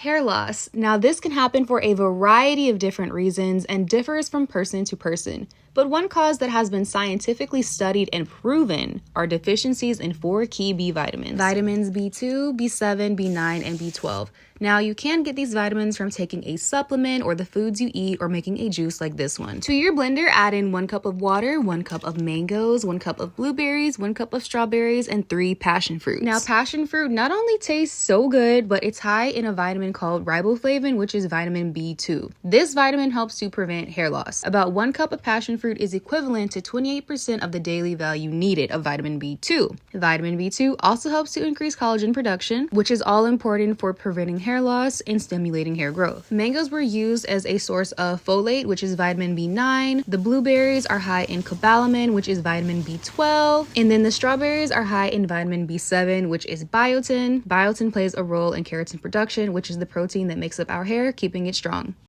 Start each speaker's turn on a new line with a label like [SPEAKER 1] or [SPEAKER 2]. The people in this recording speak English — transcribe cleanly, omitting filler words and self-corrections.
[SPEAKER 1] Hair loss. Now, this can happen for a variety of different reasons and differs from person to person. But one cause that has been scientifically studied and proven are deficiencies in 4 key B vitamins. Vitamins B2, B7, B9, and B12. Now, you can get these vitamins from taking a supplement or the foods you eat or making a juice like this one. To your blender, add in 1 cup of water, 1 cup of mangoes, 1 cup of blueberries, 1 cup of strawberries, and 3 passion fruits. Now, passion fruit not only tastes so good, but it's high in a vitamin called Riboflavin, which is vitamin B2. This vitamin helps to prevent hair loss. About 1 cup of passion fruit is equivalent to 28% of the daily value needed of vitamin B2. Vitamin B2 also helps to increase collagen production, which is all important for preventing hair loss and stimulating hair growth. Mangoes were used as a source of folate, which is vitamin B9. The blueberries are high in cobalamin, which is vitamin B12. And then the strawberries are high in vitamin B7, which is biotin. Biotin plays a role in keratin production, which is the protein that makes up our hair, keeping it strong.